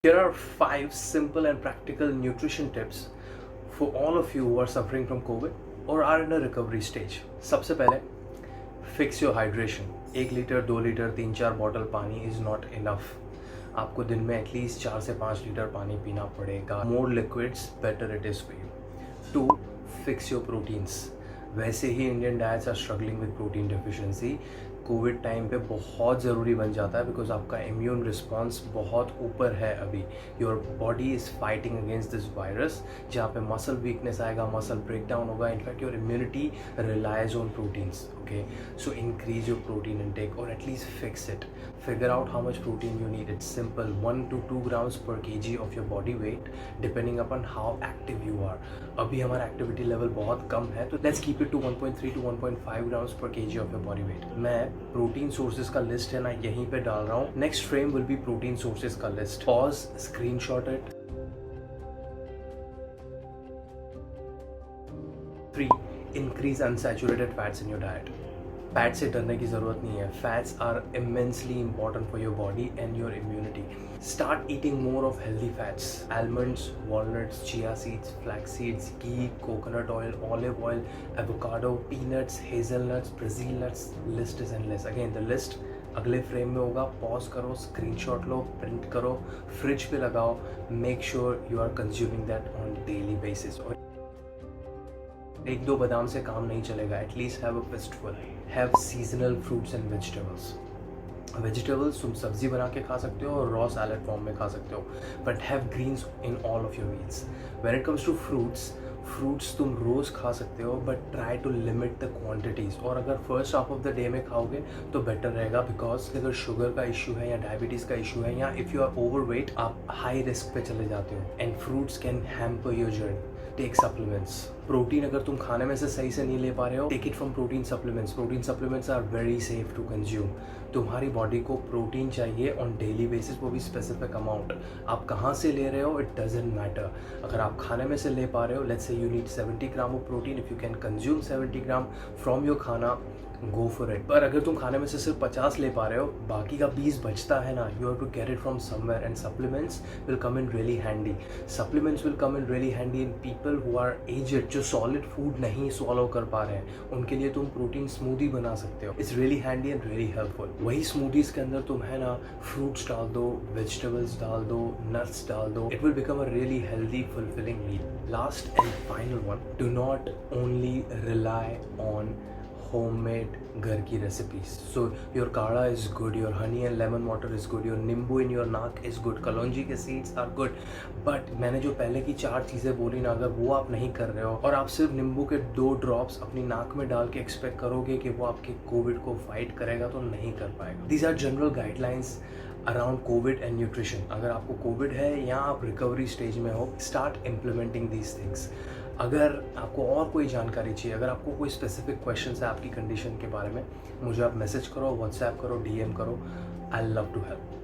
Here are 5 simple and practical nutrition tips for all of you who are suffering from COVID or are in a recovery stage. सबसे पहले fix your hydration. 1 litre 2 litre 3-4 bottle पानी is not enough. आपको दिन में at least 4 से 5 litre पानी पीना पड़ेगा. More liquids, better it is for you. 2. Fix your proteins. वैसे ही Indian diets are struggling with protein deficiency. Covid time पे बहुत ज़रूरी बन जाता है बिकॉज आपका इम्यून रिस्पॉन्स बहुत ऊपर है अभी. Your body is fighting against this virus, जहाँ पे मसल वीकनेस आएगा, मसल ब्रेक डाउन होगा. In fact your immunity relies on proteins. Okay, so increase your protein intake और at least fix it. Figure out how much protein you need. It's simple, 1 to 2 grams per kg of your body weight depending upon how active you are. अभी हमारा activity level बहुत कम है, तो let's keep it to 1.3 to 1.5 grams per kg of your body weight. मैं protein sources का list है ना यहीं पे डाल रहा हूँ. Next frame will be protein sources का list. Pause, screenshot it. 3. Increase unsaturated fats in your diet. Fat से डरने की ज़रूरत नहीं है. Fats are immensely important for your body and your immunity. Start eating more of healthy fats. Almonds, walnuts, chia seeds, flex seeds, ghee, coconut oil, olive oil, avocado, peanuts, hazelnuts, Brazil nuts. List is endless. Again the list अगले frame में होगा. Pause करो, screenshot लो, print करो, fridge पे लगाओ. Make sure you are consuming that on daily basis. और 1-2 बादाम से काम नहीं चलेगा. At least have a fistful. Have seasonal fruits and vegetables. Vegetables तुम सब्जी बना के खा सकते हो और रॉ सैलड फॉर्म में खा सकते हो, but have greens in all of your meals. When it comes to fruits तुम रोज़ खा सकते हो, but try to limit the quantities. और अगर first half of the day में खाओगे तो बेटर रहेगा, बिकॉज अगर शुगर का इशू है या डायबिटीज़ का इशू है या इफ़ यू आर ओवरवेट, आप हाई रिस्क पे चले जाते हो. And fruits can hamper your journey. Take supplements. Protein अगर तुम खाने में से सही से नहीं ले पा रहे हो, take it from protein supplements. Protein supplements are very safe to consume. तुम्हारी बॉडी को प्रोटीन चाहिए ऑन डेली बेसिस, वो भी स्पेसिफिक अमाउंट. आप कहाँ से ले रहे हो, इट डजेंट मैटर. अगर आप खाने में से ले पा रहे हो, let's say you need 70 gram of protein. If you can consume 70 gram from your खाना, गो फॉर इट. पर अगर तुम खाने में से सिर्फ 50 ले पा रहे हो, बाकी का 20 बचता है ना, you have to get it from somewhere. And supplements will come in really handy. Supplements will come in really handy in people who are aged, जो सॉलिड फूड नहीं स्वॉलो कर पा रहे हैं. उनके लिए तुम प्रोटीन स्मूदी बना सकते हो. It's really handy and really helpful. वही स्मूदीज के अंदर तुम है ना फ्रूट्स डाल दो, वेजिटेबल्स डाल दो, नट्स डाल दो. It will become a really healthy fulfilling meal. Last and final one, do not only rely on homemade घर की recipes. So your काढ़ा is good, your honey and lemon water is good, your नींबू in your नाक is good, कलौंजी के seeds are good. But मैंने जो पहले की 4 चीज़ें बोली ना, अगर वो आप नहीं कर रहे हो और आप सिर्फ नींबू के 2 ड्रॉप्स अपनी नाक में डाल के एक्सपेक्ट करोगे कि वो आपके कोविड को फाइट करेगा, तो नहीं कर पाएगा. These are general guidelines around Covid and nutrition. अगर आपको कोविड है या आप रिकवरी स्टेज में हो, स्टार्ट इम्प्लीमेंटिंग दीज थिंग्स. अगर आपको और कोई जानकारी चाहिए, अगर आपको कोई स्पेसिफिक क्वेश्चन है आपकी कंडीशन के बारे में, मुझे आप मैसेज करो, व्हाट्सएप करो, DM करो. I love to help.